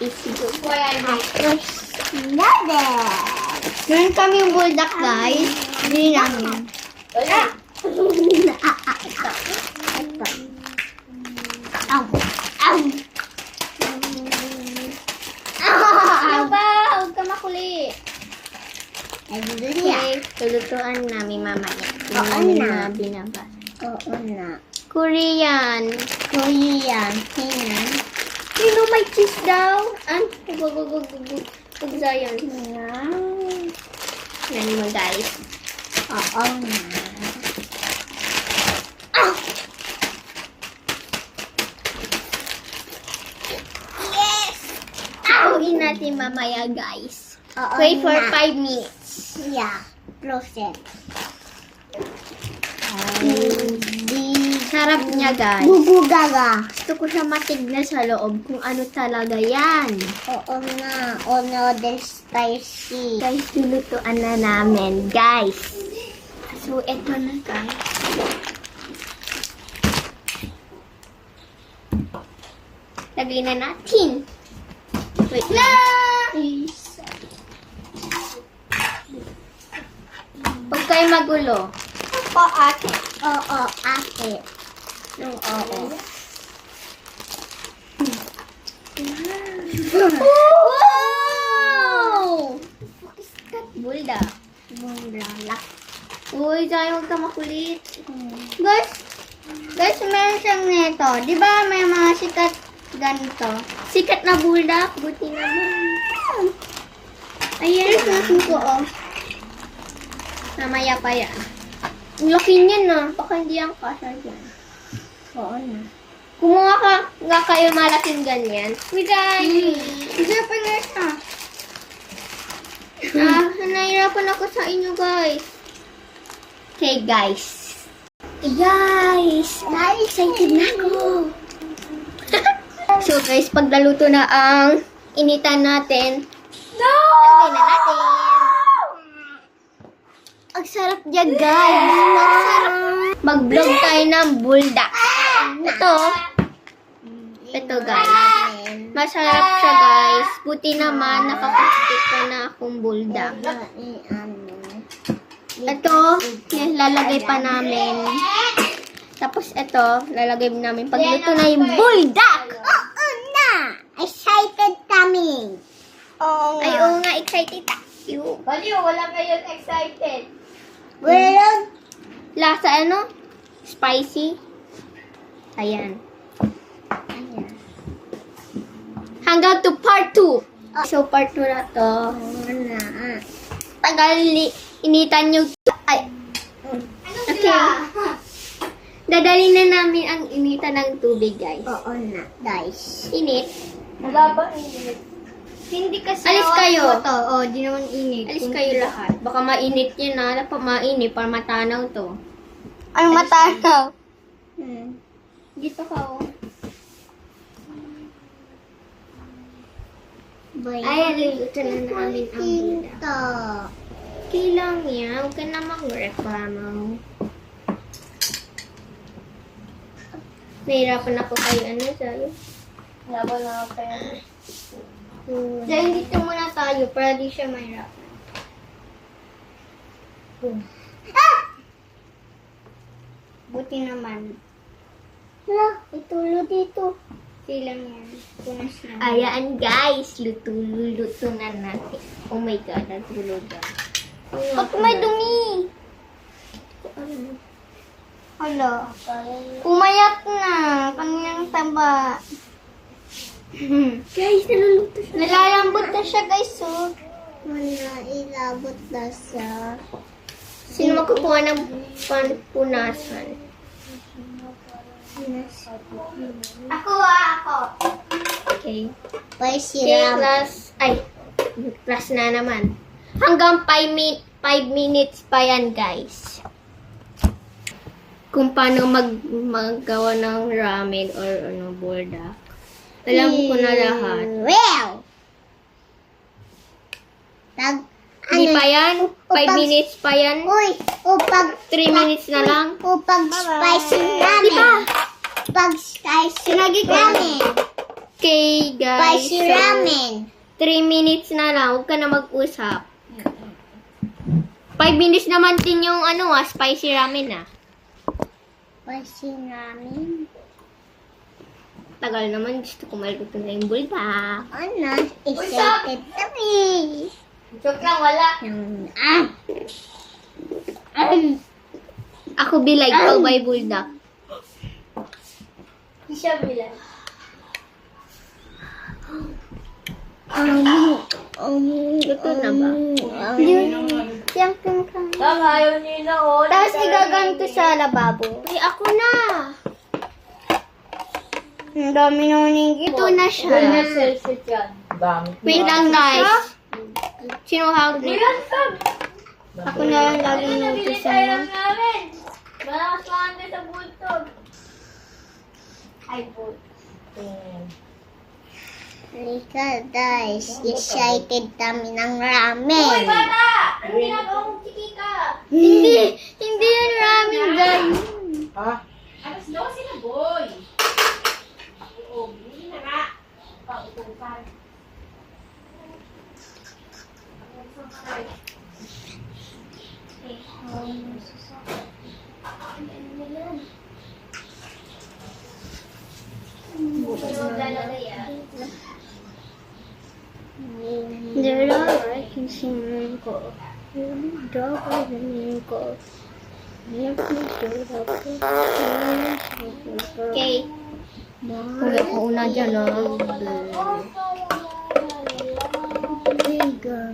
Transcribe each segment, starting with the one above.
is good. Tapos, noodles. Meron kami yung buldak, guys. Bili namin. Wala. Ito. Ow. Ow. Ano ba? Huwag ka makuli. Ay, dito niya. Okay, lulutuan namin mamaya. Oo Yung na. binabasa. Oo na. Korean. Korean. Tingnan. Sino may cheese daw? Pagsayan. Yan mo, guys. Oo na. Yes! Pauin natin mamaya, guys. Oo Wait for na. 5 minutes. Yeah. Process. Sarap niya, guys. Bubugaga. Gusto ko siya matignan sa loob kung ano talaga yan. Oo na. O noodles spicy. Guys, lulutuan na namin, guys. So, eto na, guys. Lagay na natin. Wait na. Huwag kayo magulo. Oo, ate. Oo, ate. Oo. Wow! Bulda. Bumlalak. Uy, tayo huwag ka makulit. Guys, meron siyang neto. Di ba may mga sikat ganito? Sikat na bulda. Buti naman. Ayan. Ko, oh. Mamaya pa yan. Ang laki niyan na. Baka hindi ang kasha dyan. Oo na. Kumuha ka nga kayo malaking ganyan. Bigay! Isa pa nga siya. Nahirapan ako sa inyo, guys. Okay, guys. Guys! Na-excited na ako. So, guys, pag naluto na ang initan natin, No! lagay na natin. Ang sarap dyan, guys. Ang sarap. Mag-vlog tayo ng buldak. Ito, guys. Masarap siya, guys. Buti naman, nakapagkit ko na akong buldak. Ito, lalagay pa namin. Tapos ito, lalagay namin pagluto na yung buldak. Oo na! Excited kami. Oo Ay, oo nga, excited tayo. Baliw, wala ngayon excited. Well, Lasa ano? Spicy. Ayan. Hanggang to part 2. So, part 2 na to. oo na. Tagal initan yung... Ay. Okay. Dadali na namin ang initan ng tubig, guys. Oo na, guys. Init. Nagaba init. Hindi kasi... Alis kayo. Oo, di naman init. Alis kayo lahat. Baka mainit yun na. Dapat mainit para matanaw to. Ang matakaw. Dito ka, oh. Ayan, luluto na namin ang buldak. Ito. Kailang yan. Huwag ka na mag-reklamo. Nahirapan ako kayo. Ano, sa'yo? Naba na ako kayo. Dahil dito muna tayo para di siya mahirapan. Buti naman. Hala, itulo dito. Kailang yan. Punas na. Ayan, guys. Luto na natin. Oh my God, natulog ka. Ba't may dumi? Hala. Umayat na. Kanyang taba. Guys, naluluto siya. Nalalambot na siya, guys, oh. Wala, ilabot na siya. Sino magkukuha ng punasan? Ako. Okay. May Okay, siram. class na naman. Hanggang 5 minutes pa yan, guys. Kung paano maggawa ng ramen or buldak. Alam ko na lahat. Well. Hindi pa yan? 5 minutes pa yan? Uy, upag 3 minutes na lang? upag spicy namin. Di ba? Pag spicy Sinagi ko. namin. Okay, guys. Spicy ramen. 3 minutes na lang. Huwag ka na mag-usap. 5 minutes naman din yung spicy ramen Spicy ramen. Tagal naman. Gusto ko maluto na yung bulda. Ano? Excited kami. Joke lang, wala. Ako bilay. Ikaw ba'y bulda? Hindi siya bilang. Luto na ba? Yang kang. Lang, ayaw niyo na, oh. Tapos igaganto sa lababo. Ay, ako na. Ang dami naman yung Ito na siya. Selfie yan. Dami. Wait lang, guys. Sino hawag mo? Bilang, Sam. Ako na lang laging Nabili notice tayo mo. lang namin. Malakas lang sa bultog. Ay, bultog. Halika guys, excited kami ng Uy, ramen. bata! Ano ginagawa mong chikika? Hindi yan ramen, guys. Ha? Alas 12 na, boy. Oo, hindi na nga. Pautukan. Okay. Kaya ko una dyan,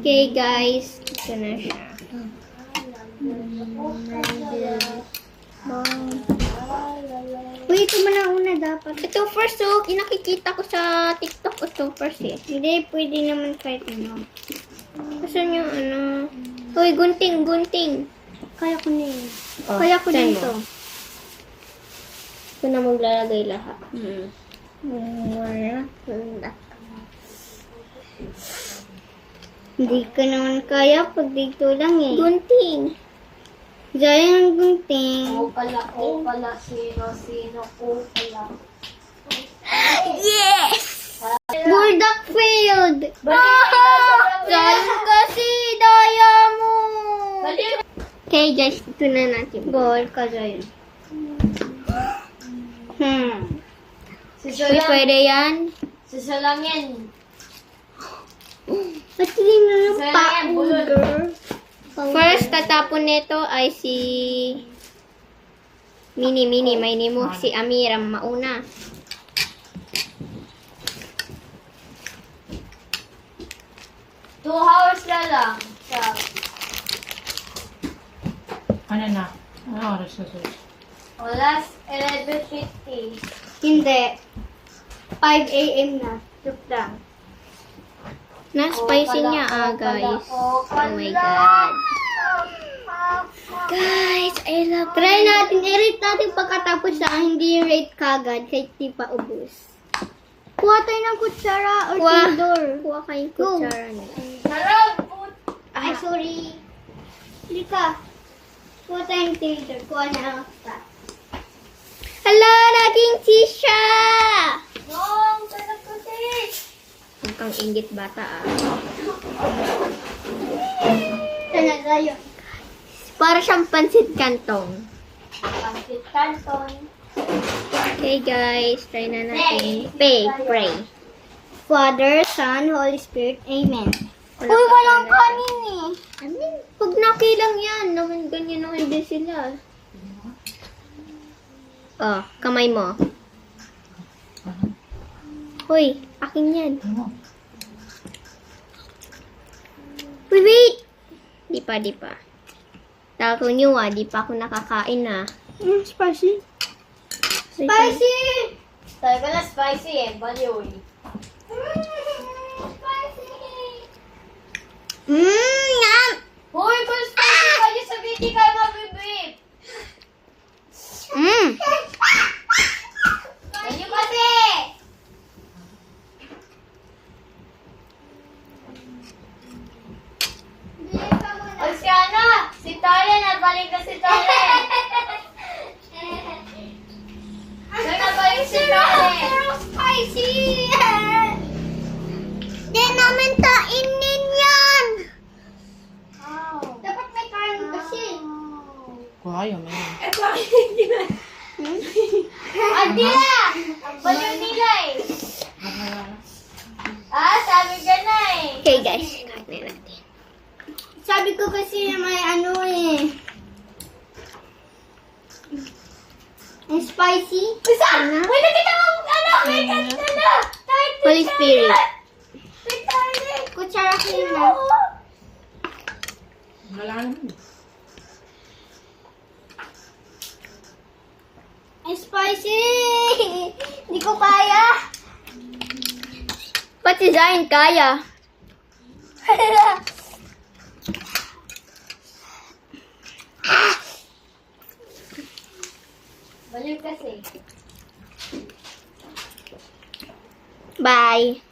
Okay, guys. Ito na siya. Uy, ito mo na una dapat. Ito first, inakikita ko sa TikTok. Ito first, Hindi, pwede naman kahit ano. Asan yung Uy, gunting. Kaya ko na yun. Oh, Kaya ko saan din to. mo? Ito na maglalagay lahat. Wala. Hindi ko naman kaya pag dito lang eh. Gunting. Diyan ang gunting. Pala, sino, pala. Yes! Bulldog failed! Dahil kasi daya mo. Bali, Okay, guys. Ito na natin. Ball ka dyan. Uy, pwede yan. susulangin. Ba't hindi na yung Susulangin, bulol. First, tatapon nito ay si Mini. May nimo. Si Amira mauna. Two hours na lang. Ano na? Ano oras na sus? Oras, 11:50. Hindi. 5 a.m. na. Joke lang. Na-spicy niya, guys. Oh my God. Guys, I love Try natin. I-rate natin pagkatapos sa hindi yung rate kagad kahit di pa ubos. Kuha tayo ng kutsara or tinidor. Kuha kayong Go. kutsara niya. Sarap! Ay, sorry. Hindi ka. Kuha tayo ng tinidor. Kuha na lang kita. Hala, naging tisha! Nong, sarap kasi! Huwag kang inggit bata, Talaga yun. Para siyang pansit kantong. Pansit canton. Okay, guys. Try na natin. Pray. Father, Son, Holy Spirit. Amen. Uy, walang kanin eh. Pag nakilang yan, naman ganyan naman din sila. Oh, kamay mo. Uy, akin yan. Ano? Uy, wait! Di pa. Tako nyo di pa ako nakakain Spicy. Spicy! Sabi ko na spicy eh, baliw eh. Yum! Hoy, kung spicy kayo sabihin, di kayo mabibib. Ganyan kasi! O si Ana, si Talen, nagbalik na si Talen. Nagbalik si Talen. Pero spicy! kayo, meron. Eh, bakit hindi na? Adila! Baliw nila eh. Sabi ka na eh. Okay guys, kain na natin. Sabi ko kasi may ano eh. Ang spicy. Ano? May nakita mo ano? May nakita na. Holy Spirit. Kutsara clean na. Wala naman. Ang spicy! Hindi ko kaya. Pati Zion kaya. Baliw kasi. Bye.